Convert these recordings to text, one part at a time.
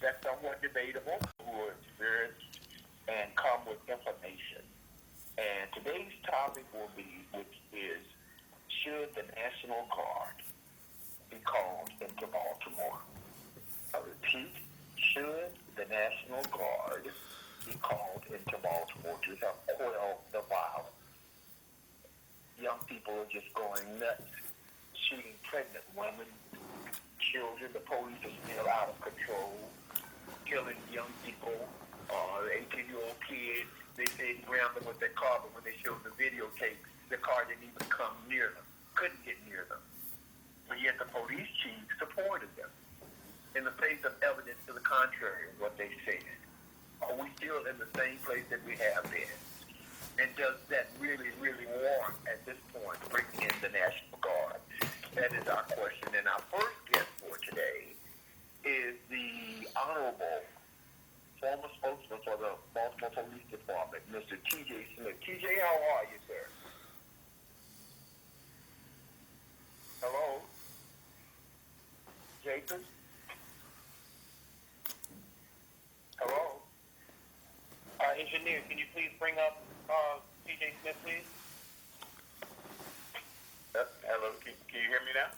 that's somewhat debatable, who are experienced and come with information. And today's topic will be, which is, should the National Guard be called into Baltimore? I repeat, should the National Guard be called into Baltimore to help quell the violence? Young people are just going nuts, shooting pregnant women, children. The police are still out of control, killing young people, 18-year-old kids. They say ground them with their car, but when they showed the videotape, the car didn't even come near them, couldn't get near them. But yet the police chief supported them in the face of evidence to the contrary of what they said. Are we still in the same place that we have been? And does that really, really warrant, at this point, bringing in the National Guard? That is our question. And our first guest for today is the Honorable former spokesman for the Baltimore Police Department, Mr. T.J. Smith. T.J., how are you, sir? Hello? Jason? Hello? Engineer, can you please bring up T.J. Smith, please? Hello, can you hear me now?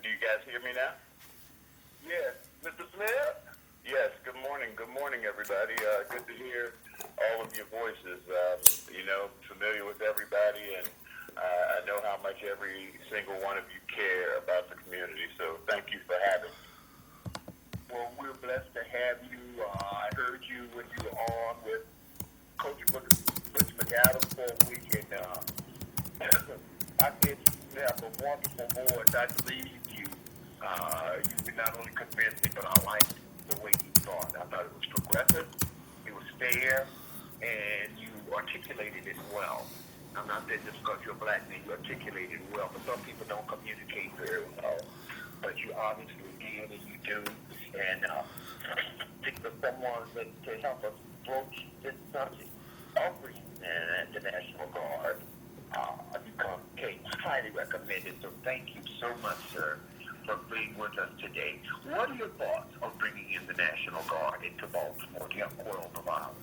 Do you guys hear me now? Yes. Mr. Smith? Yes, good morning, everybody. Good to hear all of your voices. Familiar with everybody, and I know how much every single one of you care about the community, so thank you for having me. Well, we're blessed to have you. I heard you when you were on with Coach Butch McAdams for a week, and I think you have a wonderful voice. I believe you. You not only convinced me, but I liked the way you thought. I thought it was progressive, it was fair, and you articulated it well. I'm not saying just because you're a black man, you articulated it well, but some people don't communicate very well. But you obviously did, and you do. And think of someone to help us broach this subject of bringing the National Guard. Become highly recommended. So thank you so much, sir, for being with us today. What are your thoughts on bringing in the National Guard into Baltimore to help quell the violence?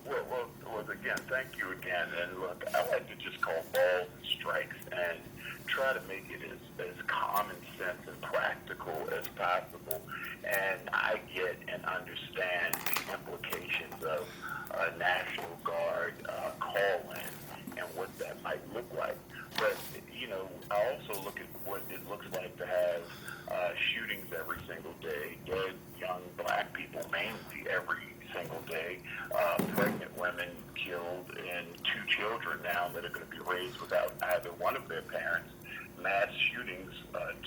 Well, again, thank you again. And look, I like to just call balls and strikes and try to make it as common sense and practical as possible. And I get and understand the implications of a National Guard call-in and what that might look like. But, I also look at what it looks like to have shootings every single day, dead young black people mainly every single day, pregnant women killed, and 2 children now that are going to be raised without either one of their parents, mass shootings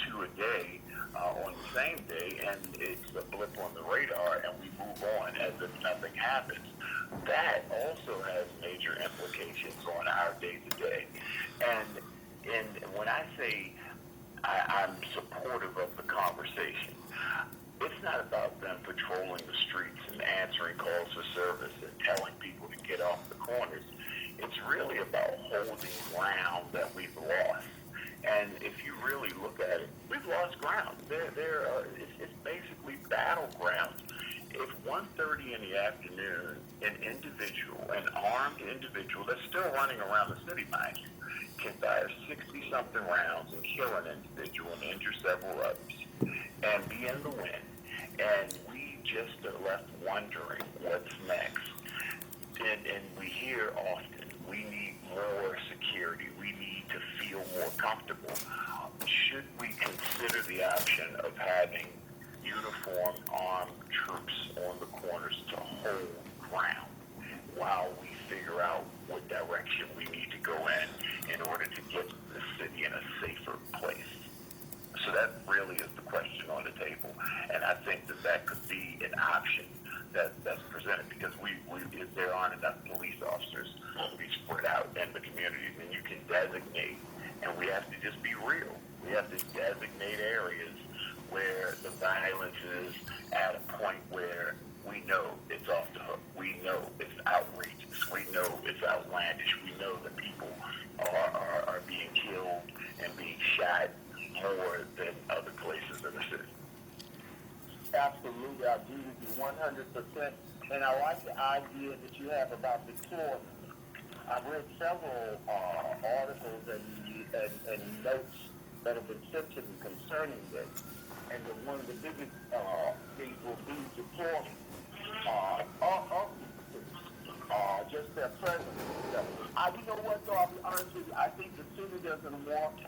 2 a day on the same day, and it's a blip on the radar, and we move on as if nothing happens. That also has major implications on our day-to-day. And when I say I'm supportive of the conversation, it's not about them patrolling the streets and answering calls for service and telling people to get off the corners. It's really about holding ground that we've lost. And if you really look at it, we've lost ground. It's basically battlegrounds. If 1:30 in the afternoon, an armed individual that's still running around the city, mind you, can fire 60-something rounds and kill an individual and injure several others and be in the wind, and we just are left wondering what's next. And we hear often, we need more security. We need to feel more comfortable. Should we consider the option of having uniformed armed troops on the corners to hold ground while we figure out what direction we need to go in order to get the city in a safer place? So that really is the question on the table, and I think that could be an option that's presented, because if there aren't enough police officers to be spread out in the communities, and you can designate, and we have to just be real. We have to designate areas where the violence is at a point where we know it's off the hook. We know it's outrageous. We know it's outlandish. We know that people are being killed and being shot more than other places in the city. absolutely. I agree with you 100%. And I like the idea that you have about deployment. I've read several articles and notes that have been sent to me concerning this. And one of the biggest things will be deployment of just their presence. You know what, though, I'll be honest with you, I think the city doesn't want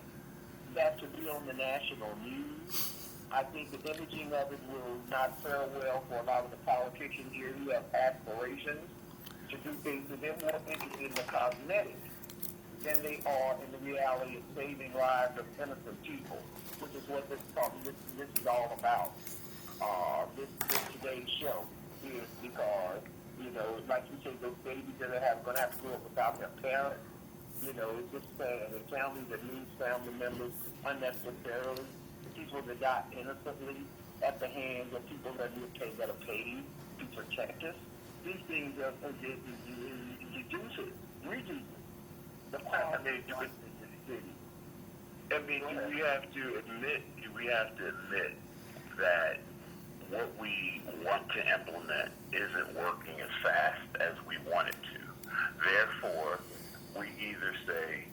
that to be on the national news. I think the imaging of it will not fare well for a lot of the politicians here who have aspirations to do things that they're more interested in the cosmetics than they are in the reality of saving lives of innocent people, which is what this is all about. This today's show is because, you know, like you say, those babies that are going to have to grow up without their parents, you know, it's just sad. And families that lose family members unnecessarily, people that die innocently at the hands of people that are paid to protect us. These things are reduce the quality of life in the city. I mean, we have to admit that what we want to implement isn't working as fast as we want it to. Therefore, we either say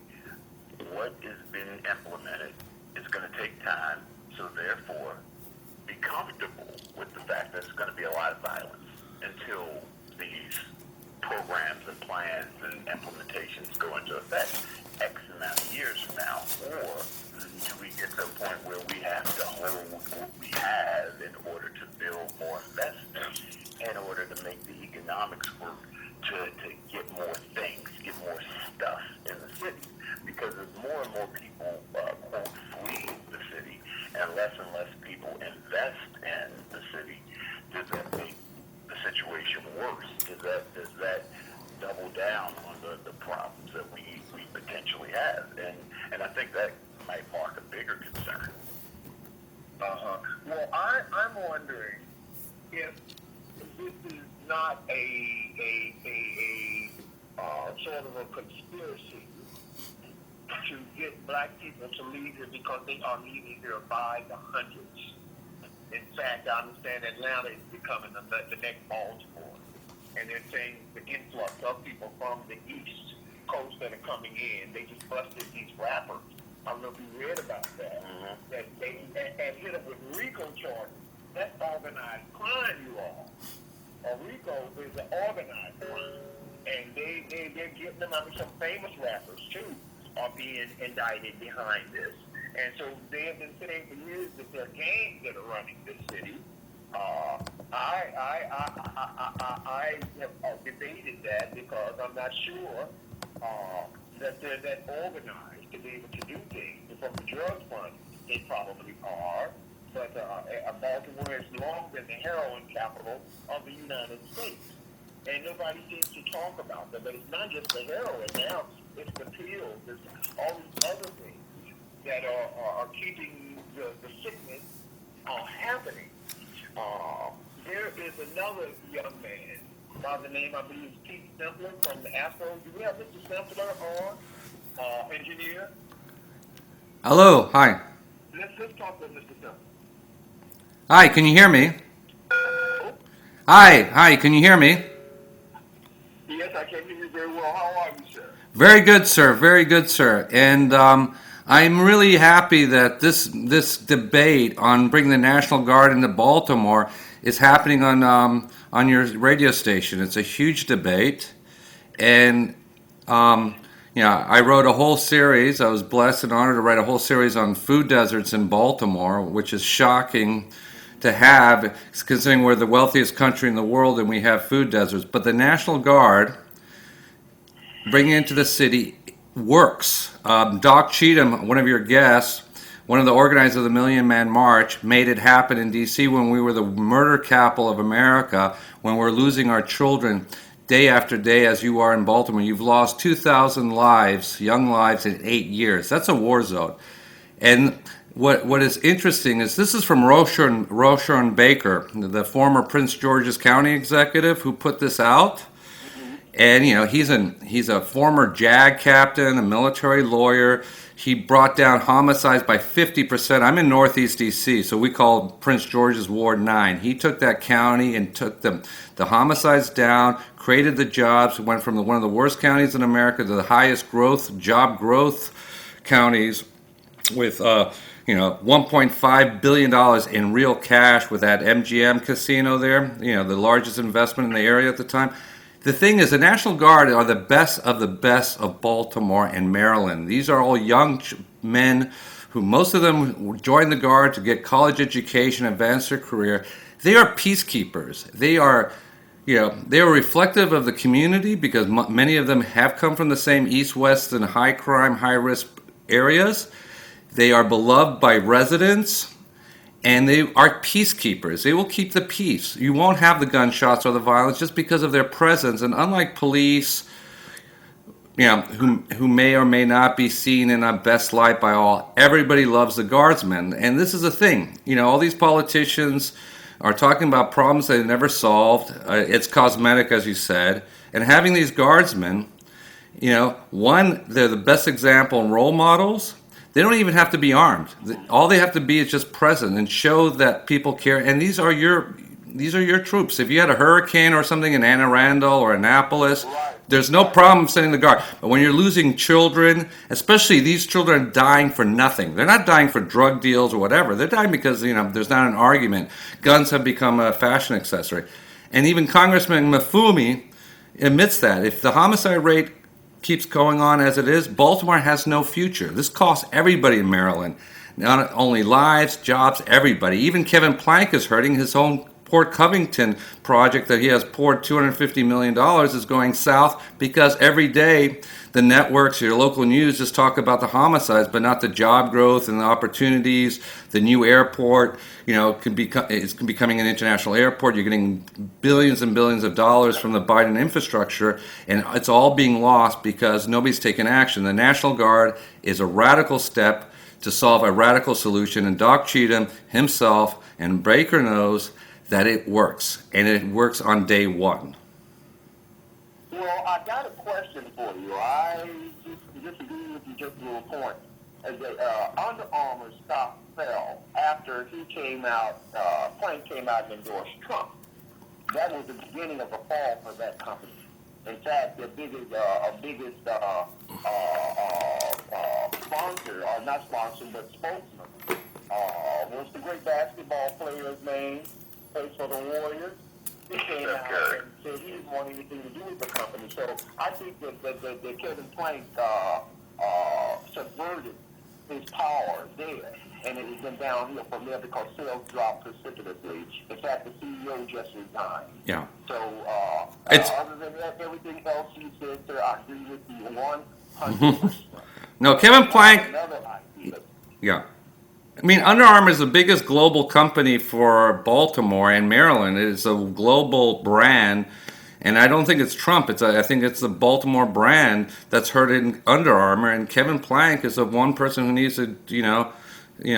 what is being implemented is going to take time, so therefore be comfortable with the fact that it's going to be a lot of violence until these programs and plans and implementations go into effect X amount of years from now. Or do we get to a point where we have to hold what we have in order to build more investment, in order to make the economics work, to get more things, get more stuff in the city? Because as more and more people, quote, flee the city, and less people invest in the city, does that make the situation worse? Does that double down on the problems that we potentially have? And I think that might mark a bigger concern. Well, I'm wondering if this is not a sort of a conspiracy to get black people to leave here because they are leaving here by the hundreds. In fact, I understand Atlanta is becoming the next Baltimore. And they're saying the influx of people from the East Coast that are coming in, they just busted these rappers. I don't know if you read about that. Mm-hmm. That they and hit them with RICO charges. That's organized crime, you all. A RICO is an organized crime. And they're getting them, I mean, some famous rappers, too, are being indicted behind this. And so they have been saying for years that there are gangs that are running this city. I have debated that because I'm not sure that they're that organized to be able to do things. From the drug front, they probably are. But Baltimore has long been the heroin capital of the United States. And nobody seems to talk about that. But it's not just the heroin now. It's the pills. It's all these other things that are keeping the sickness happening. There is another young man by the name, I believe, Semler from the Afro. Do we have Mr. Semler on, engineer? Hello, hi. Let's talk with Mr. Semler. Hi, can you hear me? Oh, Hi, can you hear me? yes, I can hear you very well. How are you, sir? Very good, sir. And I'm really happy that this debate on bringing the National Guard into Baltimore is happening on your radio station. It's a huge debate, and I wrote a whole series. I was blessed and honored to write a whole series on food deserts in Baltimore, which is shocking to have, considering we're the wealthiest country in the world and we have food deserts. But the National Guard, bringing it into the city, works. Doc Cheatham, one of your guests, one of the organizers of the Million Man March, made it happen in D.C. when we were the murder capital of America, when we're losing our children day after day, as you are in Baltimore. You've lost 2,000 lives, young lives, in 8 years. That's a war zone. And what is interesting is this is from Rushern Baker, the former Prince George's County executive who put this out. And he's a former JAG captain, a military lawyer. He brought down homicides by 50%. I'm in Northeast DC, so we call Prince George's Ward 9. He took that county and took the homicides down, created the jobs, went from one of the worst counties in America to the highest job growth counties with $1.5 billion in real cash with that MGM casino there, the largest investment in the area at the time. The thing is, the National Guard are the best of Baltimore and Maryland. These are all young men who, most of them joined the Guard to get college education, advance their career. They are peacekeepers. They are reflective of the community because many of them have come from the same east, west, and high crime, high risk areas. They are beloved by residents. And they are peacekeepers. They will keep the peace. You won't have the gunshots or the violence just because of their presence. And unlike police, who may or may not be seen in a best light by all, everybody loves the guardsmen. And this is the thing. All these politicians are talking about problems they never solved. It's cosmetic, as you said. And having these guardsmen, one, they're the best example and role models. They don't even have to be armed. All they have to be is just present and show that people care. And these are your troops. If you had a hurricane or something in Anne Arundel or Annapolis, there's no problem sending the Guard. But when you're losing children, especially these children are dying for nothing. They're not dying for drug deals or whatever. They're dying because there's not an argument. Guns have become a fashion accessory. And even Congressman Mafumi admits that. If the homicide rate keeps going on as it is, Baltimore has no future. This costs everybody in Maryland. Not only lives, jobs, everybody. Even Kevin Plank is hurting. His own Port Covington project that he has poured $250 million is going south because every day the networks, your local news, just talk about the homicides, but not the job growth and the opportunities. The new airport, it's becoming an international airport. You're getting billions and billions of dollars from the Biden infrastructure, and it's all being lost because nobody's taken action. The National Guard is a radical step to solve a radical solution, and Doc Cheatham himself and Baker knows that it works, and it works on day one. Well, I got a question for you. I disagree with you just a little point. Under Armour stock fell after he came out, Plank came out and endorsed Trump. That was the beginning of a fall for that company. In fact, their biggest sponsor, or not sponsor, but spokesman, was the great basketball player's name, plays for the Warriors. He came out and said he didn't want anything to do with the company. So I think that Kevin Plank subverted his power there, and it has been downhill from there because sales dropped precipitously. In fact, the CEO just resigned. Yeah. So other than that, everything else you said, sir, I agree with you 100%. No, Kevin Plank. Another idea. Yeah. I mean, Under Armour is the biggest global company for Baltimore and Maryland. It is a global brand, and I don't think it's Trump. I think it's the Baltimore brand that's hurting Under Armour. And Kevin Plank is the one person who needs to,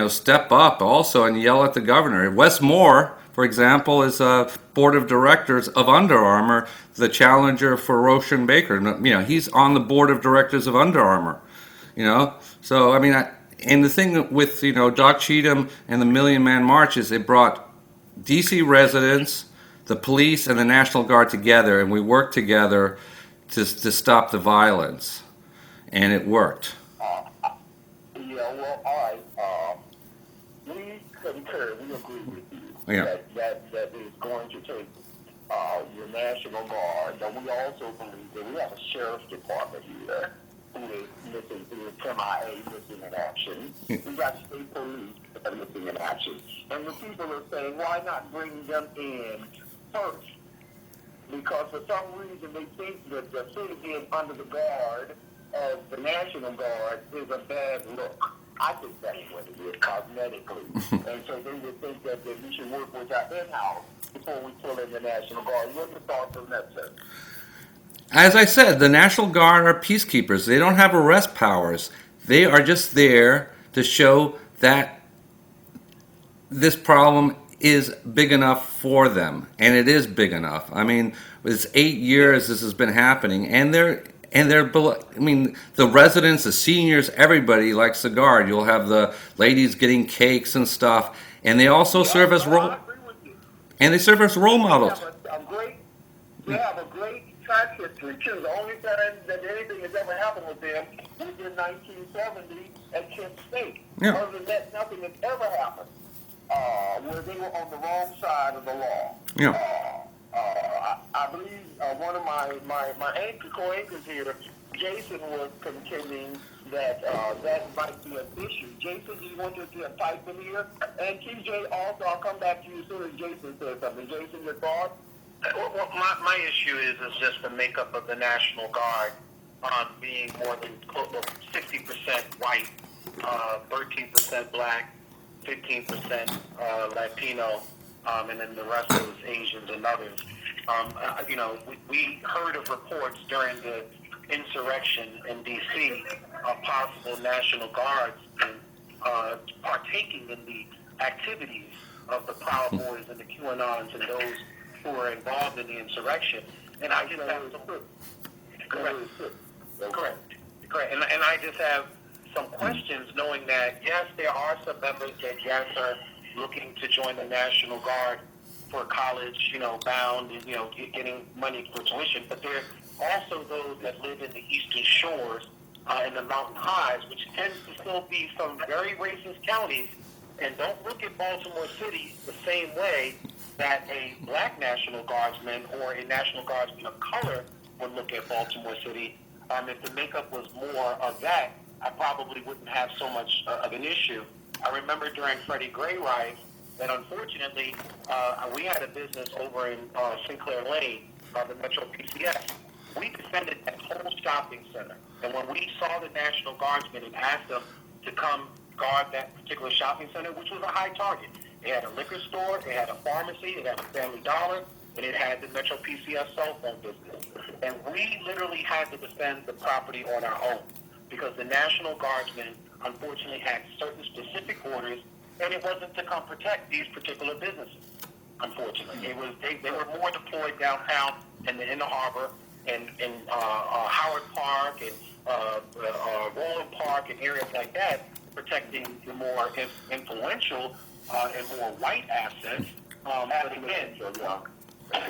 step up also and yell at the governor. Wes Moore, for example, is a board of directors of Under Armour, the challenger for Rushern Baker. He's on the board of directors of Under Armour. So I mean. And the thing with, Doc Cheatham and the Million Man March is it brought D.C. residents, the police, and the National Guard together, and we worked together to stop the violence. And it worked. All right. We concur, we agree with you that is going to take your National Guard, but we also believe that we have a sheriff's department here who is missing, who is MIA missing in action. We got state police that are missing in action. And the people are saying, why not bring them in first? Because for some reason they think that the city being under the guard of the National Guard is a bad look. I think that's what it is, cosmetically. And so they would think that we should work with our in-house before we pull in the National Guard. What are your thoughts on that, sir? As I said, the National Guard are peacekeepers. They don't have arrest powers. They are just there to show that this problem is big enough for them, and it is big enough. I mean, it's 8 years this has been happening, and I mean, the residents, the seniors, everybody likes the Guard. You'll have the ladies getting cakes and stuff, and they also serve as I agree with you. and they serve as role models. They have a great track history too. The only time that anything has ever happened with them was in 1970 at Kent State. Yeah. Other than that, nothing has ever happened where they were on the wrong side of the law. Yeah. I believe one of my co-anchors here, Jason, was contending that that might be an issue. Jason, do you want to pipe in here? And TJ, also, I'll come back to you as soon as Jason says something. Jason, your thoughts? Well, my issue is just the makeup of the National Guard being more than 60% white, 13% black, 15% Latino, and then the rest is Asians and others. We heard of reports during the insurrection in D.C. of possible National Guards partaking in the activities of the Proud Boys and the QAnons and those who were involved in the insurrection. And I just have some... Correct. And I just have some questions knowing that, yes, there are some members that, yes, are looking to join the National Guard for college, bound and, getting money for tuition. But there are also those that live in the Eastern Shores and the Mountain Highs, which tends to still be some very racist counties, and don't look at Baltimore City the same way that a black National Guardsman or a National Guardsman of color would look at Baltimore City. If the makeup was more of that, I probably wouldn't have so much of an issue. I remember during Freddie Gray riots that unfortunately we had a business over in Sinclair Lane, the Metro PCS. We defended that whole shopping center. And when we saw the National Guardsmen and asked them to come guard that particular shopping center, which was a high target, it had a liquor store, it had a pharmacy, it had a Family Dollar, and it had the Metro PCS cell phone business. And we literally had to defend the property on our own because the National Guardsmen unfortunately had certain specific orders, and it wasn't to come protect these particular businesses. Unfortunately, it was they were more deployed downtown and in the harbor and in Howard Park and Roland Park and areas like that, protecting the more influential and more white assets. But again,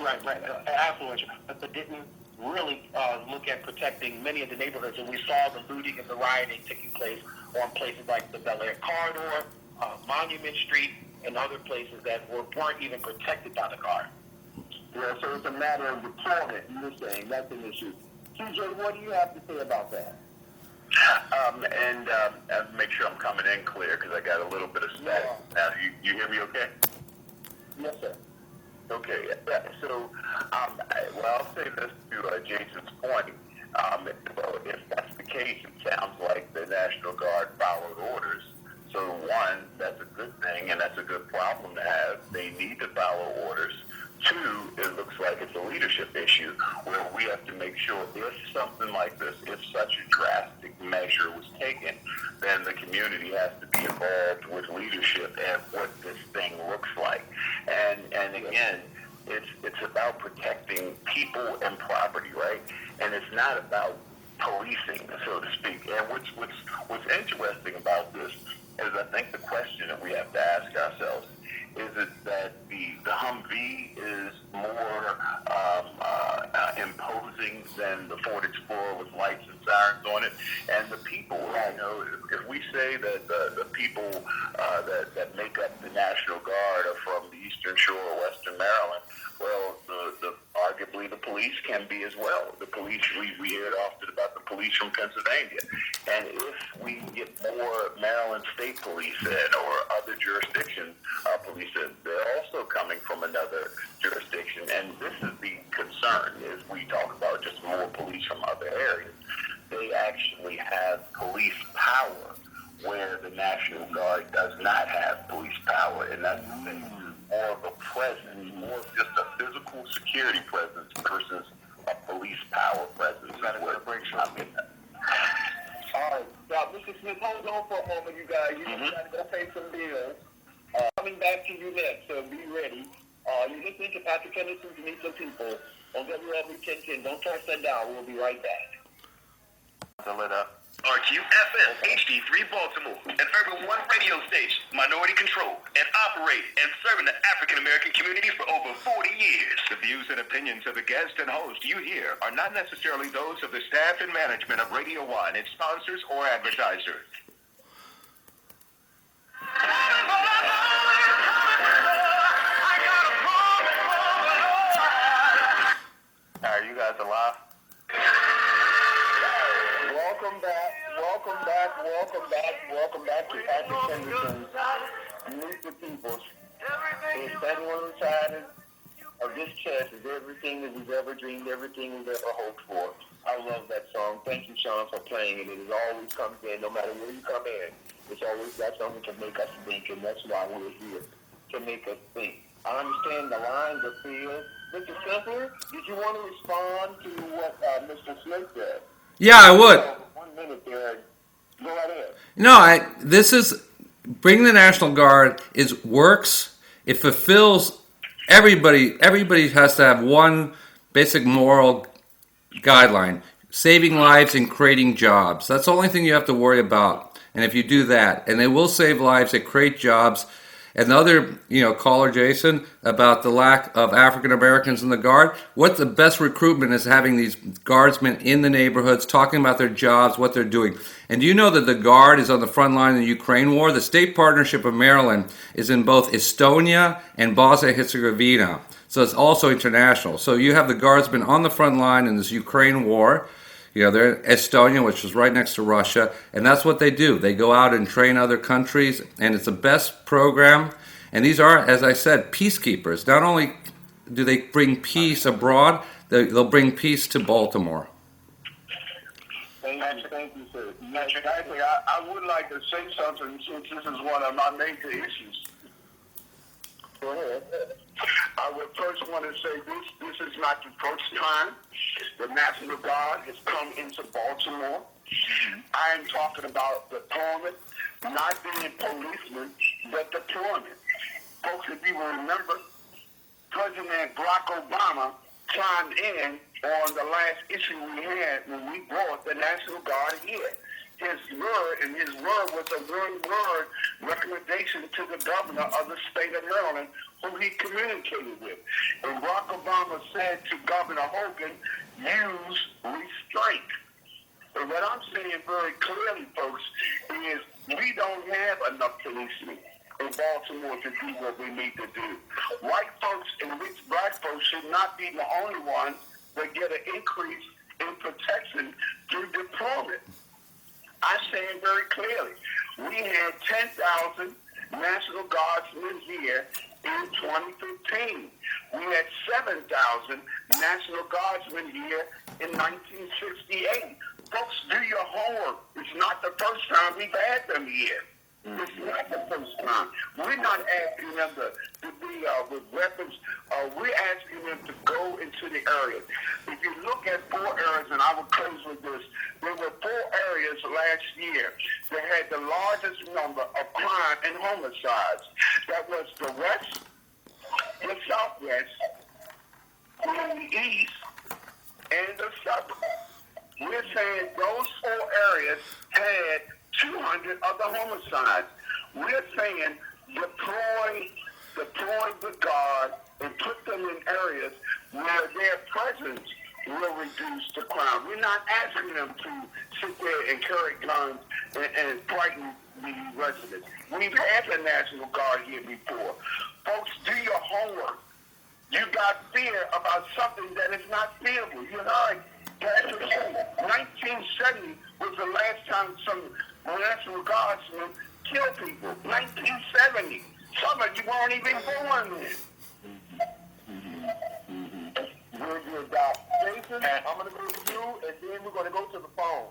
right, affluential, but didn't really look at protecting many of the neighborhoods. And we saw the looting and the rioting taking place on places like the Bel Air Corridor, Monument Street, and other places that weren't even protected by the Guard. Yeah, so it's a matter of deployment, you're saying. That's an issue. TJ, what do you have to say about that? And make sure I'm coming in clear because I got a little bit of static. Now, you hear me okay? Yes, sir. Okay. Yeah, so, I'll say this to Jason's point. Well, if that's the case, it sounds like the National Guard followed orders. So, one, that's a good thing, and that's a good problem to have. They need to follow orders. Two, it looks like it's a leadership issue where we have to make sure if something like this, if such a drastic measure was taken, then the community has to be involved with leadership and what this thing looks like. And again, it's about protecting people and property, right? And it's not about policing, so to speak. And what's interesting about this is I think the question that we have to ask ourselves is it that the Humvee is more imposing than the Ford Explorer with lights and sirens on it, and the people, if we say that the people that make up the National Guard are from the Eastern Shore or Western Maryland, well, arguably the police can be as well. The police, we hear it often about the police from Pennsylvania. And if we get more Maryland State Police in or other jurisdictions police in, they're also coming from another jurisdiction. And this is the concern, is we talk about just more police from other areas. They actually have police power where the National Guard does not have police power. And that's the thing. More of a presence, more of just a physical security presence versus a police power presence. That's where it breaks up. All right. Now, Mr. Smith, hold on for a moment, you guys. You got to go pay some bills. Coming back. back to you next, so be ready. You're listening to Patrick Henderson to Meet Some People on WOLB 1010. Don't touch that down. We'll be right back. Fill it up. RQFM HD3 Baltimore, an urban one radio station, minority controlled, and operated and serving the African American community for over 40 years. The views and opinions of the guest and host you hear are not necessarily those of the staff and management of Radio 1, its sponsors, or advertisers. Are you guys alive? Welcome back to Patrick Henderson's Meet the Peoples. It's standing on the side of this chest is everything that we've ever dreamed, everything we've ever hoped for. I love that song. Thank you, Sean, for playing it. It always comes in, no matter where you come in. It's always got something to make us think, and that's why we're here, to make us think. I understand the lines are filled. Mr. Semler, did you want to respond to what Mr. Smith said? Yeah, I would. 1 minute there. Go right ahead. No, this is bringing the National Guard works. It fulfills everybody. Everybody has to have one basic moral guideline: saving lives and creating jobs. That's the only thing you have to worry about. And if you do that, and they will save lives, they create jobs. And the other, caller, Jason, about the lack of African Americans in the Guard, what the best recruitment is having these guardsmen in the neighborhoods, talking about their jobs, what they're doing. And do you know that the Guard is on the front line in the Ukraine war? The state partnership of Maryland is in both Estonia and Bosnia-Herzegovina. So it's also international. So you have the Guardsmen on the front line in this Ukraine war. They're in Estonia, which is right next to Russia, and that's what they do. They go out and train other countries, and it's the best program. And these are, as I said, peacekeepers. Not only do they bring peace abroad, they'll bring peace to Baltimore. Thank you, sir. Actually, I would like to say something since this is one of my major issues. Go ahead. I would first want to say this is not the first time the National Guard has come into Baltimore. I am talking about deployment, not being policemen, but deployment. Folks, if you will remember, President Barack Obama chimed in on the last issue we had when we brought the National Guard here. His word was a one-word recommendation to the governor of the state of Maryland, who he communicated with. And Barack Obama said to Governor Hogan, use restraint. And what I'm saying very clearly, folks, is we don't have enough policemen in Baltimore to do what we need to do. White folks and rich black folks should not be the only ones that get an increase in protection through deployment. I'm saying very clearly, we had 10,000 National Guardsmen here in 2015. We had 7,000 National Guardsmen here in 1968. Folks, do your homework. It's not the first time we've had them here. It's not the first time. We're not asking them to be with weapons. We're asking them to go into the areas. If you look at 4 areas, and I will close with this, there were 4 areas last year that had the largest number of crime and homicides. That was the West, the Southwest, the East, and the Suburbs. We're saying those 4 areas had 200 of the homicides. We're saying deploy the Guard and put them in areas where their presence will reduce the crime. We're not asking them to sit there and carry guns and frighten the residents. We've had the National Guard here before. Folks, do your homework. You got fear about something that is not fearable. You heard Pastor say 1970 was the last time some National Guardsmen killed people. 1970. Some of you weren't even born then. Good, Doc. Jason, I'm going to go to you, and then we're going to go to the phone.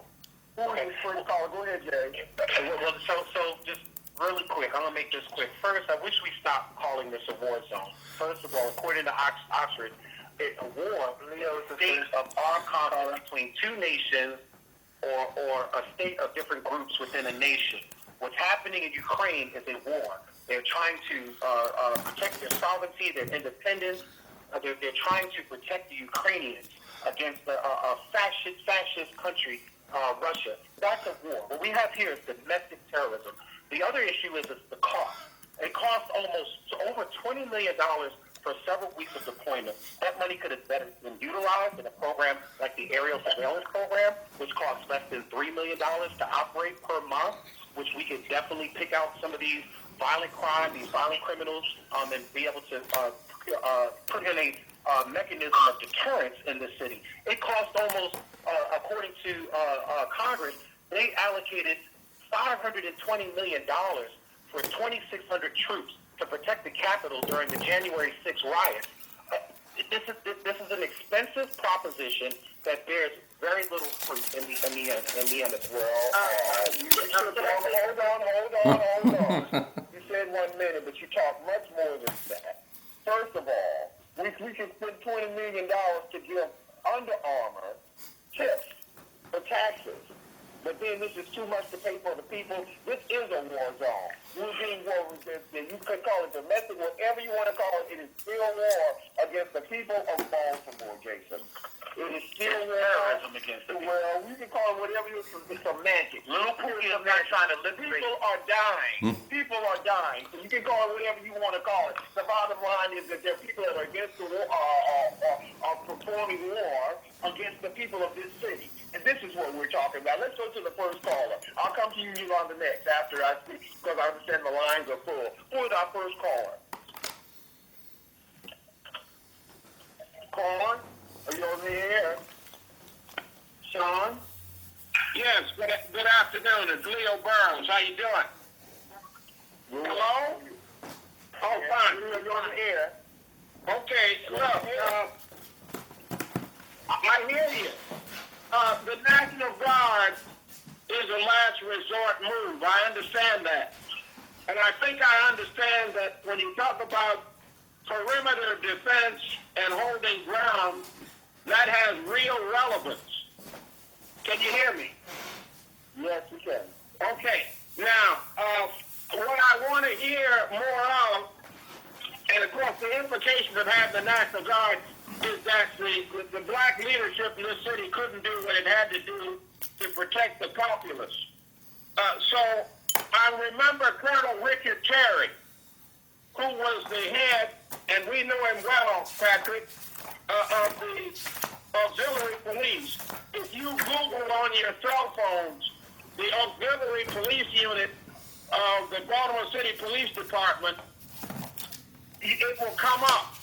Who is first caller? Go ahead, Jay. Well, so just really quick, I'm going to make this quick. First, I wish we stopped calling this a war zone. First of all, according to Oxford, a war is a state of armed conflict between 2 nations or a state of different groups within a nation. What's happening in Ukraine is a war. They're trying to protect their sovereignty, their independence. They're trying to protect the Ukrainians against a fascist country, Russia. That's a war. What we have here is domestic terrorism. The other issue is the cost. It costs over $20 million for several weeks of deployment. That money could have been utilized in a program like the aerial surveillance program, which costs less than $3 million to operate per month, which we could definitely pick out some of these violent crimes, these violent criminals, and be able to put in a mechanism of deterrence in the city. It cost almost, according to Congress, they allocated $520 million for 2,600 troops to protect the Capitol during the January 6th riots. This is an expensive proposition that bears very little fruit in the end of it. Hold on. You said 1 minute, but you talked much more than that. First of all, we can spend $20 million to give Under Armour tips for taxes. But then this is too much to pay for the people. This is a war zone. We're being war resistant. You could call it domestic, whatever you want to call it. It is still war against the people of Baltimore, Jason. It is still terrorism against the people. Well, you can call it whatever you want. It's semantic. Little Pookie is not trying to liberate. People are dying. People are dying. So you can call it whatever you want to call it. The bottom line is that there are people that are against the war, are performing war against the people of this city. And this is what we're talking about. Let's go to the first caller. I'll come to you on the next after I speak because I understand the lines are full. Who is our first caller? Caller? Are you on the air? Sean? Yes, good afternoon. It's Leo Burrows. How you doing? Hello? Oh, fine. You're on the air. Okay, look, I hear you. The National Guard is a last resort move. I understand that. And I think I understand that when you talk about perimeter defense and holding ground, that has real relevance. Can you hear me? Yes, you can. Okay. Now, what I want to hear more of, and of course the implications of having the National Guard is that the black leadership in this city couldn't do what it had to do to protect the populace. So I remember Colonel Richard Terry, who was the head, and we know him well, Patrick, of the auxiliary police. If you Google on your cell phones the auxiliary police unit of the Baltimore City Police Department, it will come up.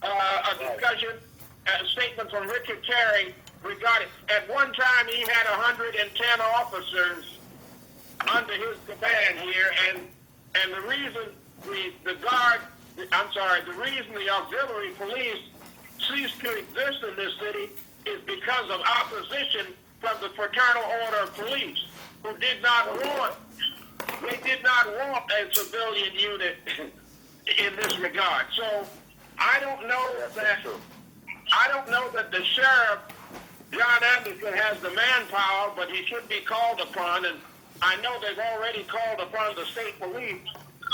A discussion, a statement from Richard Terry regarding, at one time he had 110 officers under his command here, and the reason the reason the auxiliary police ceased to exist in this city is because of opposition from the Fraternal Order of Police, who did not want a civilian unit in this regard. So I don't know that the sheriff, John Anderson, has the manpower, but he should be called upon, and I know they've already called upon the state police.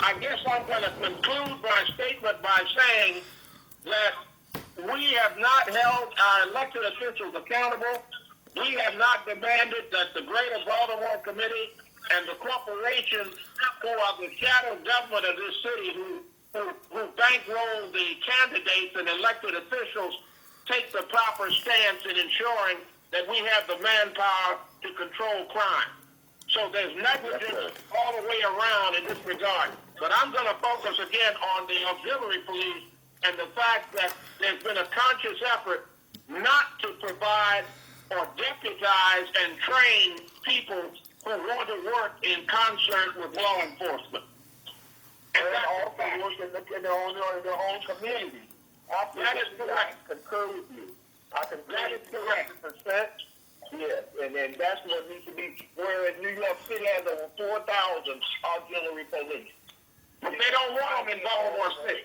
I guess I'm going to conclude my statement by saying that we have not held our elected officials accountable. We have not demanded that the Greater Baltimore Committee and the corporations who are the shadow government of this city who bankroll the candidates and elected officials take the proper stance in ensuring that we have the manpower to control crime. So there's negligence all the way around in this regard. But I'm going to focus again on the auxiliary police and the fact that there's been a conscious effort not to provide or deputize and train people who want to work in concert with law enforcement. And also work in their own community. That is correct. I concur with you. I concur That is correct. 100%. Yes, and that's what needs to be. Whereas New York City has over 4,000 auxiliary police. But they don't want them in Baltimore City.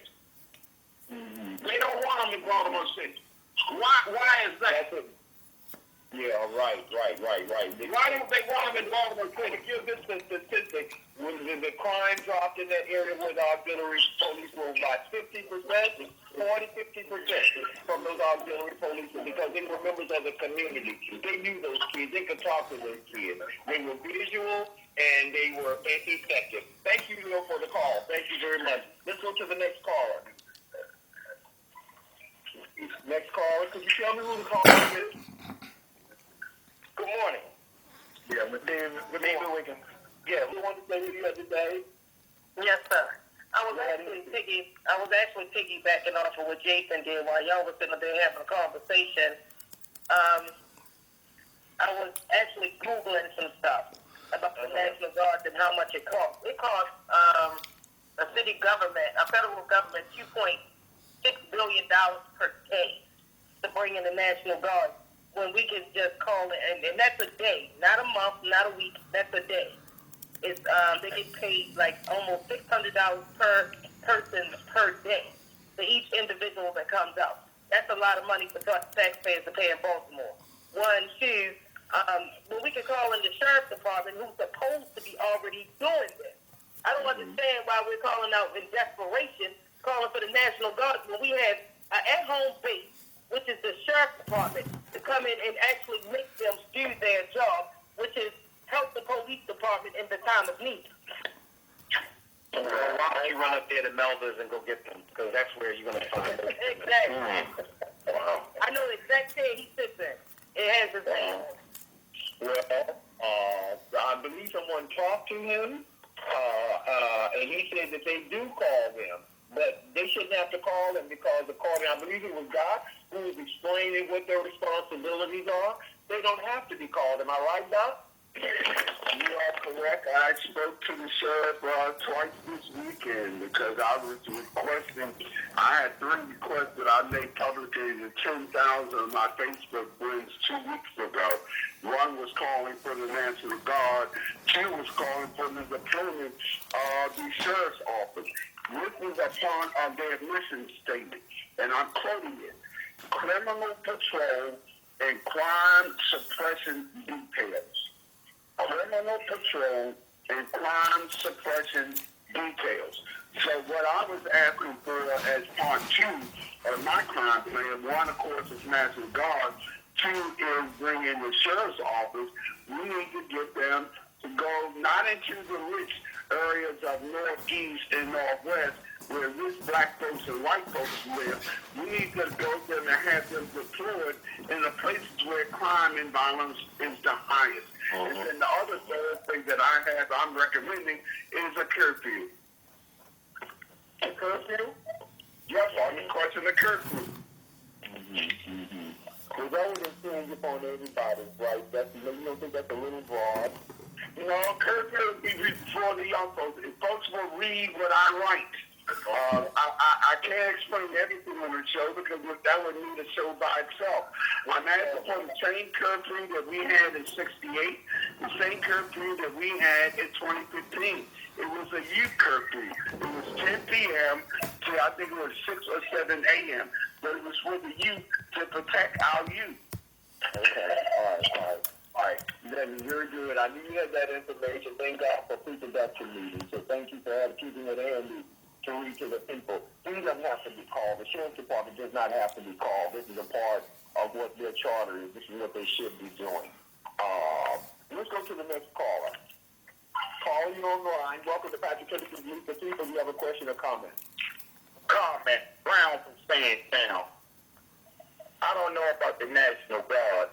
They don't want them in Baltimore City. Why is that? That's it. Yeah, right. Why don't they want them in Baltimore City? Give this the statistic. When the crime dropped in that area where the auxiliary police were about 50%, 50% from those auxiliary police because they were members of the community. They knew those kids. They could talk to those kids. They were visual and they were effective. Thank you, Neil, for the call. Thank you very much. Let's go to the next caller. Next caller, could you tell me who the caller is? Good morning. Yeah, with David Wiggins. Yeah, we want to say with you today. Yes, sir. I was actually piggybacking off of what Jason did while y'all was sitting there having a conversation. I was actually Googling some stuff about the National Guard and how much it costs. It costs a federal government, $2.6 billion per day to bring in the National Guard when we can just call it, and that's a day, not a month, not a week, that's a day. It's they get paid like almost $600 per person per day for each individual that comes out. That's a lot of money for taxpayers to pay in Baltimore. 1, 2, when we can call in the sheriff's department who's supposed to be already doing this. I don't understand why we're calling out in desperation, calling for the National Guard when we have an at-home base, which is the sheriff's department, to come in and actually make them do their job, which is help the police department in the time of need. Well, why don't you run up there to Melvers and go get them? Because that's where you're going to find them. Exactly. Wow. I know the exact day he sits in. It has his name. Well, I believe someone talked to him, and he said that they do call them, but they shouldn't have to call them because according, I believe it was Doc who was explaining what their responsibilities are. They don't have to be called. Am I right, Doc? You are correct. I spoke to the sheriff twice this weekend because I was requesting, I had 3 requests that I made publicly to 10,000 of my Facebook friends 2 weeks ago. 1 was calling for the National Guard. 2 was calling for the deployment of the sheriff's office. This was a part of their mission statement, and I'm quoting it. Criminal patrol and crime suppression details. Criminal patrol and crime suppression details. So what I was asking for as part 2 of my crime plan, 1, of course, is National Guard. 2 is bringing the sheriff's office. We need to get them to go not into the rich areas of Northeast and Northwest where rich black folks and white folks live. We need to go there and have them deployed in the places where crime and violence is the highest. And then the other third thing that I'm recommending is a curfew. A curfew? Yes, I'm requesting a curfew. Because that would infringe upon everybody, right? You don't think that's a little broad? You know, curfew would be for the young folks. If folks will read what I write, I can't explain everything on the show because that would need a show by itself. I'm asking for the same curfew that we had in '68, the same curfew that we had in 2015. It was a youth curfew. It was 10 p.m. to I think it was 6 or 7 a.m. But it was for the youth to protect our youth. Okay, all right. That is very good. I knew you had that information. Thank God for pre-production meetings. So thank you for keeping it handy to read to the people. These doesn't have to be called. The sheriff's department does not have to be called. This is a part of what their charter is. This is what they should be doing. Let's go to the next caller. Caller, you're on the line. Welcome to Patrick Henderson. Meet the people. You have a question or comment? Comment. Brown from Sandtown. I don't know about the National Guard,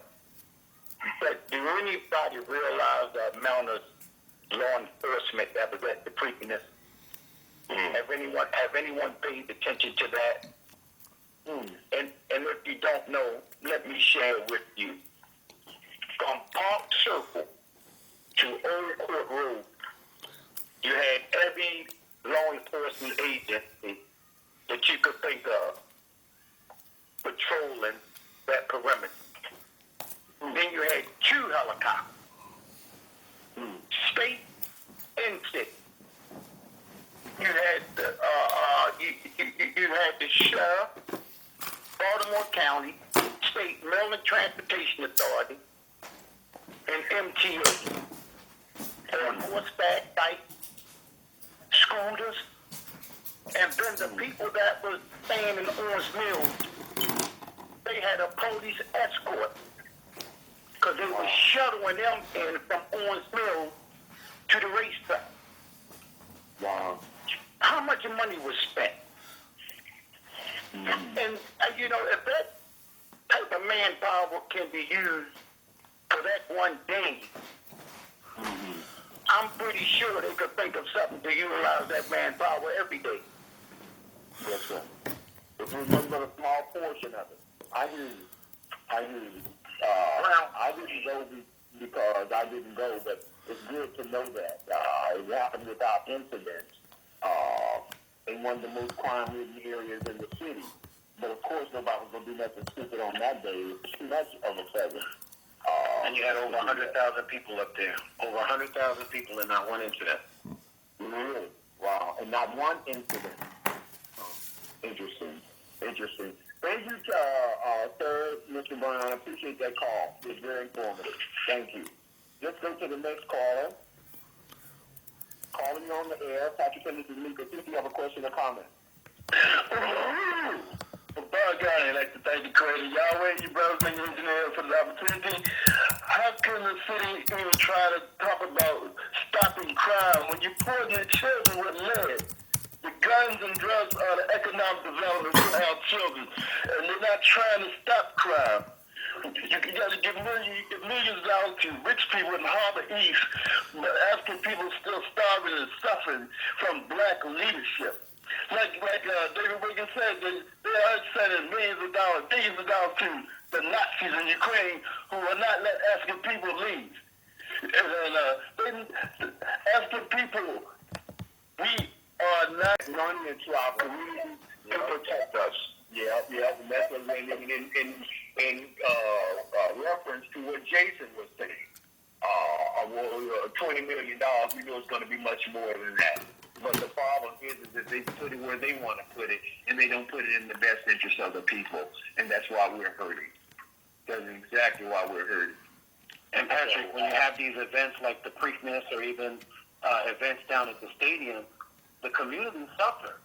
but do anybody realize the amount of law enforcement that was at the Preakness? Have anyone paid attention to that? And if you don't know, let me share with you. From Park Circle to Old Court Road, you had every law enforcement agency that you could think of patrolling that perimeter. Then you had 2 helicopters, state and city. You had the sheriff, Baltimore County, state State, Maryland Transportation Authority, and MTA on horseback bikes, scooters, and then the people that were staying in Orange Mills, they had a police escort because they were shuttling them in from Orange Mills to the racetrack. Wow. How much money was spent? And, you know, if that type of manpower can be used for that one day, I'm pretty sure they could think of something to utilize that manpower every day. Yes, sir. If we remember a small portion of it. I hear you. I didn't go because I didn't go, but it's good to know that. It happened without incident in one of the most crime-ridden areas in the city. But of course, nobody was going to do nothing stupid on that day. It was too much of a feather. And you had over 100,000 people up there. Over 100,000 people and not one incident. Really? Wow. And not one incident. Interesting. Interesting. Thank you, sir, Mr. Brown. I appreciate that call. It's very informative. Thank you. Let's go to the next caller. Calling you on the air. Patrick, this is Mika. See if you have a question or comment. Bug guy, I'd like to thank the creator Yahweh, you brothers and engineers for the opportunity. How can the city even try to talk about stopping crime when you're putting the children with lead? The guns and drugs are the economic development for our children, and they're not trying to stop crime. You got to give millions of dollars to rich people in Harbor East, but African people still starving and suffering from black leadership. Like David Wiggins said, they are sending billions of dollars to the Nazis in Ukraine who will not let African people leave. And African people, we are not running into our communities to protect us. Yeah, and that's what in reference to what Jason was saying. $20 million, we know it's going to be much more than that. But the problem is that they put it where they want to put it, and they don't put it in the best interest of the people, and that's why we're hurting. That's exactly why we're hurting. And Patrick, when you have these events like the Preakness or even events down at the stadium, the community suffer.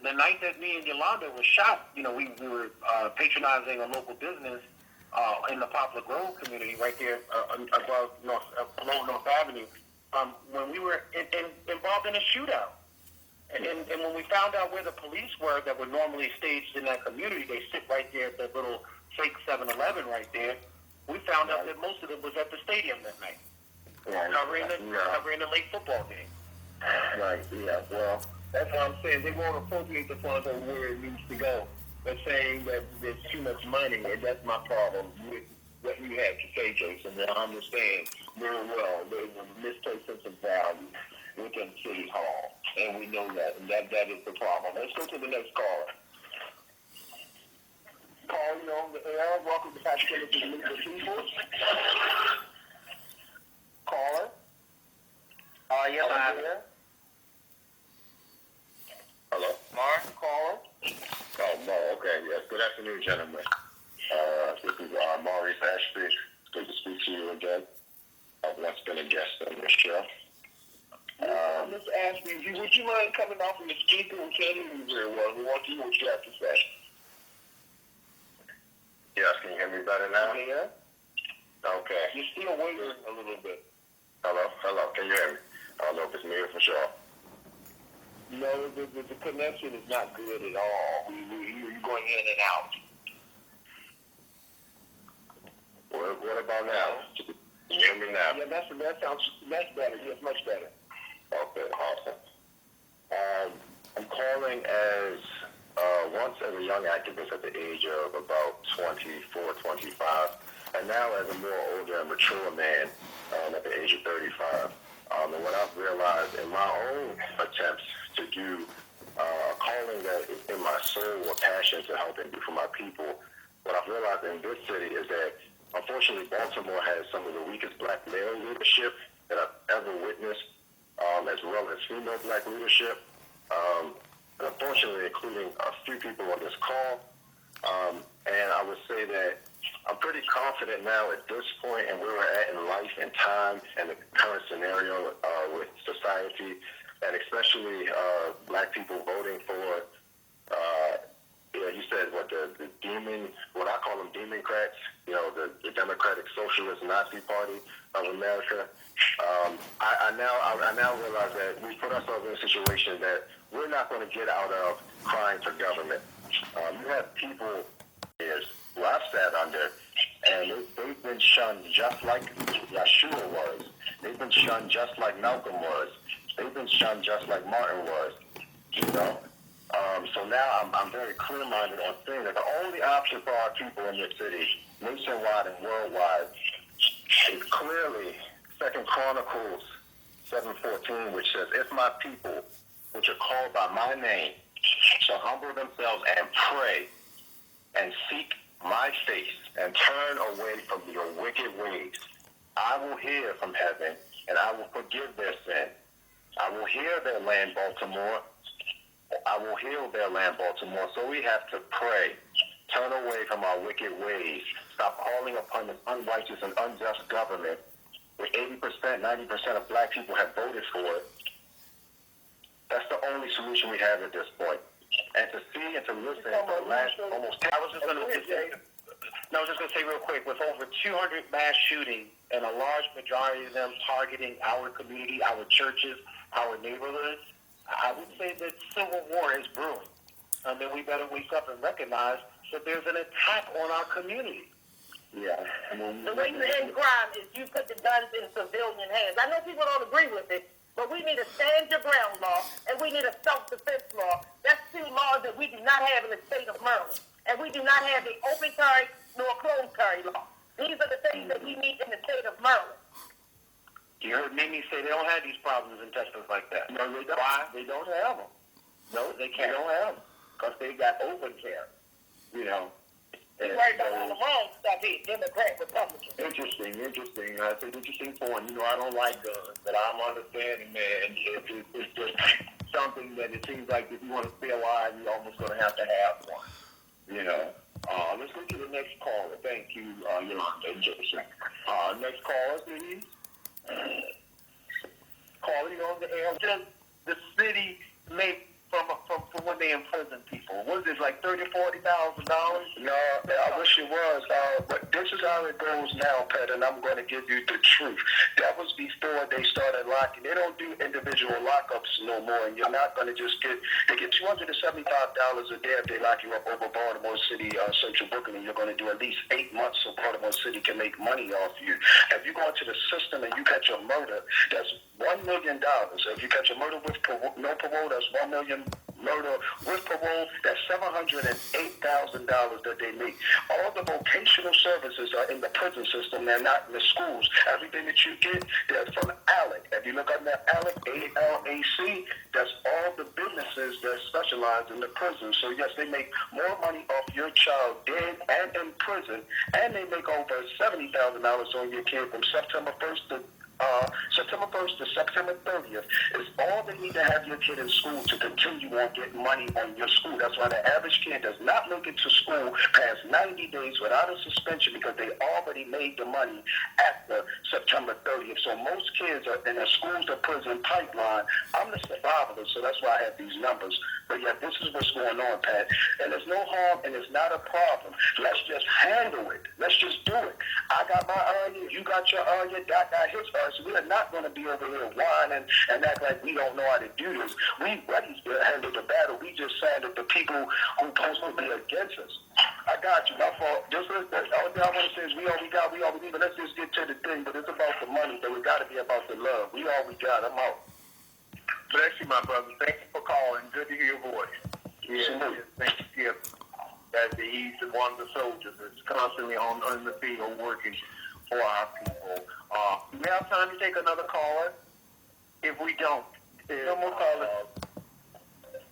The night that me and Yolanda were shot, you know, we were patronizing a local business in the Poplar Grove community right there above below North Avenue. When we were involved in a shootout. And when we found out where the police were that were normally staged in that community, they sit right there at that little fake 7-Eleven right there. We found out that most of them was at the stadium that night, covering the late football game. Right, yeah. Well, that's what I'm saying. They won't appropriate the funds on where it needs to go. They're saying that there's too much money, and that's my problem with what you have to say, Jason. And I understand very well there's a misplaced sense of value within City Hall, and we know that, and that is the problem. Let's go to the next caller. Call you on the air. Welcome to Patrick to the Legal People. Caller. Yes, I'm here. Hello? Mark, caller. Oh, Mo, okay, yes. Good afternoon, gentlemen. This is Maurice Ashby. Good to speak to you again. I've once been a guest on your show. Mr. Ashby, would you mind coming off from the speaker? We can't hear you very well. We want to hear what you have to say. Yes, can you hear me better now? Yeah. Okay. You're still waiting a little bit. Hello, can you hear me? I don't know if it's me or for sure. No, the connection is not good at all. You're going in and out. What about now? Can you hear me now? Yeah, that's better. Yes, much better. Okay, awesome. I'm calling once as a young activist at the age of about 24, 25, and now as a more older and mature man at the age of 35. And what I've realized in my own attempts to do calling that is in my soul or passion to help and do for my people, what I've realized in this city is that unfortunately Baltimore has some of the weakest black male leadership that I've ever witnessed, as well as female black leadership. And unfortunately, including a few people on this call, And I would say that I'm pretty confident now at this point and where we're at in life and time and the current scenario with society, and especially black people voting for, you said what the demon, what I call them Democrats, the Democratic Socialist Nazi Party of America. I now realize that we put ourselves in a situation that we're not going to get out of crying for government. You have people who I've sat under, and they've been shunned just like Yeshua was. They've been shunned just like Malcolm was. They've been shunned just like Martin was. So now I'm very clear-minded on saying that the only option for our people in your city, nationwide and worldwide, is clearly 2 Chronicles 7:14, which says, "If my people, which are called by my name, shall humble themselves and pray and seek my face and turn away from your wicked ways, I will hear from heaven and I will forgive their sin. I will hear their land, Baltimore. I will heal their land, Baltimore." So we have to pray, turn away from our wicked ways, stop calling upon this unrighteous and unjust government where 80%, 90% of black people have voted for it. That's the only solution we have at this point. And to see and to listen for the last almost... I was just going to say real quick, with over 200 mass shootings and a large majority of them targeting our community, our churches, our neighborhoods, I would say that civil war is brewing. And then we better wake up and recognize that there's an attack on our community. Yeah. The way you end crime is you put the guns in civilian hands. I know people don't agree with it, but we need a stand your ground law and we need a self-defense law. That's two laws that we do not have in the state of Maryland. And we do not have the open carry nor closed carry law. These are the things that we need in the state of Maryland. You heard Mimi say they don't have these problems in Texas like that. No, they don't. Why? They don't have them. No, they can't. They don't have them because they got open carry. He's right about all the wrong stuff here, Democrat, Republican. Interesting. It's an interesting point. I don't like guns, but I'm understanding, man. It's just something that it seems like if you want to stay alive, you're almost going to have one. Let's go to the next caller. Thank you, Yolanda and Jason. Next caller, please. Calling on the air. Does the city make from when they imprison people? What is this, like $30,000-$40,000? No, I wish it was. But this is how it goes now, Pat, and I'm going to give you the truth. That was before they started locking. They don't do individual lockups no more, and you're not going to just they get $275 a day if they lock you up over Baltimore City Central Booking, and you're going to do at least 8 months so Baltimore City can make money off you. If you go into the system and you catch a murder, that's $1 million. If you catch a murder with no parole, that's $1 million. Murder with parole, that's $708,000 that they make. All the vocational services are in the prison system. They're not in the schools. Everything that you get, they're from ALEC. If you look up that ALEC, ALAC, that's all the businesses that specialize in the prison. So yes, they make more money off your child dead and in prison, and they make over $70,000 on your kid from September 1st to September 30th is all they need to have your kid in school to continue on getting money on your school. That's why the average kid does not make it to school past 90 days without a suspension because they already made the money after September 30th. So most kids are in a school to prison pipeline. I'm the survivalist, so that's why I have these numbers. But yeah, this is what's going on, Pat. And there's no harm and it's not a problem. Let's just handle it. Let's just do it. I got my onion, you got your onion, Doc got his onion. So we're not going to be over here whining and act like we don't know how to do this. We ready to handle the battle. We just saying that the people who supposed to be against us. I got you. My fault. Just all I want to say is we all we got, we all we need. But let's just get to the thing. But it's about the money. But we got to be about the love. We all we got. I'm out. Bless you, my brother. Thank you for calling. Good to hear your voice. Yeah. Thank you. That he's one of the soldiers that's constantly on the field working for our people. We have time to take another caller. If we don't, no more callers.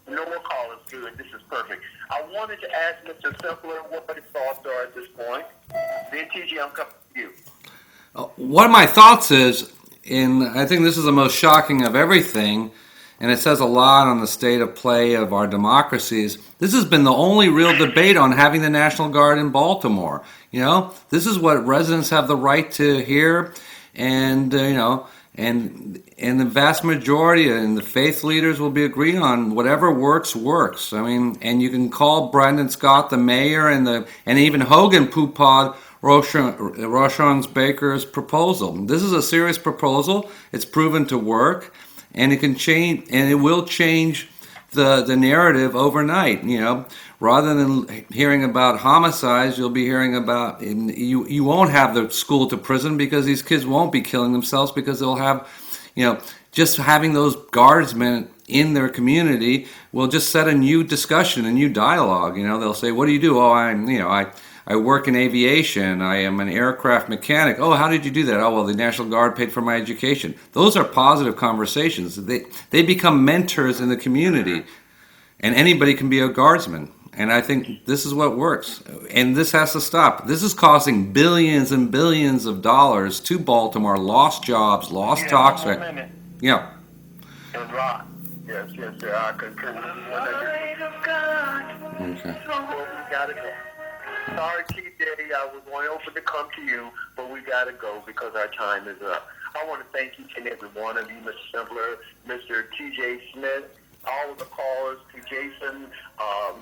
No more callers. Good. This is perfect. I wanted to ask Mr. Semler what his thoughts are at this point. Then TG, I'm coming to you. One of my thoughts is, and I think this is the most shocking of everything, and it says a lot on the state of play of our democracies. This has been the only real debate on having the National Guard in Baltimore. You know, this is what residents have the right to hear, and and the vast majority and the faith leaders will be agreeing on whatever works. I mean, and you can call Brandon Scott, the mayor, and even Hogan poo-pawed Rushern Baker's proposal. This is a serious proposal. It's proven to work, and it can change, and it will change the narrative overnight. You know, rather than hearing about homicides, you'll be hearing about, you won't have the school to prison, because these kids won't be killing themselves, because they'll have, just having those guardsmen in their community will just set a new discussion, a new dialogue. They'll say, "What do you do?" "Oh, I work in aviation. I am an aircraft mechanic." "Oh, how did you do that?" "Oh, well, the National Guard paid for my education." Those are positive conversations. They become mentors in the community, and anybody can be a guardsman. And I think this is what works. And this has to stop. This is costing billions and billions of dollars to Baltimore. Lost jobs, lost talks. Yeah. And Rock. Yes, I concur with you. Okay. Well, we gotta go. Sorry, Chief Daddy, I was going over to come to you, but we gotta go because our time is up. I want to thank each and every one of you, Mr. Semler, Mr. T.J. Smith, all of the callers, to Jason,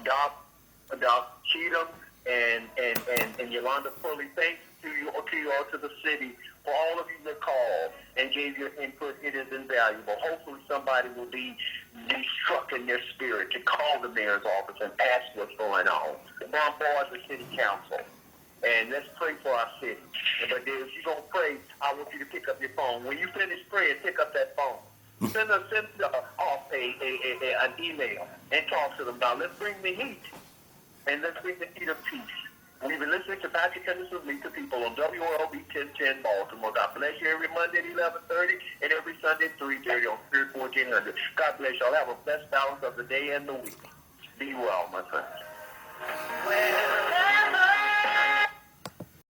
Doc Cheatham, and Yolanda Pulley. Thanks to you all, to the city, for all of you that called and gave your input. It is invaluable. Hopefully somebody will be struck in their spirit to call the mayor's office and ask what's going on. Bombard the city council. And let's pray for our city. But if you're going to pray, I want you to pick up your phone. When you finish praying, pick up that phone. Send off an email and talk to them about, let's bring the heat. And let's bring the heat of peace. We've been listening to Patrick Henderson, Meet the People on WOLB 1010 Baltimore. God bless you every Monday at 11:30 and every Sunday at 3:30 on Spirit 1400. God bless y'all. Have a blessed balance of the day and the week. Be well, my friends.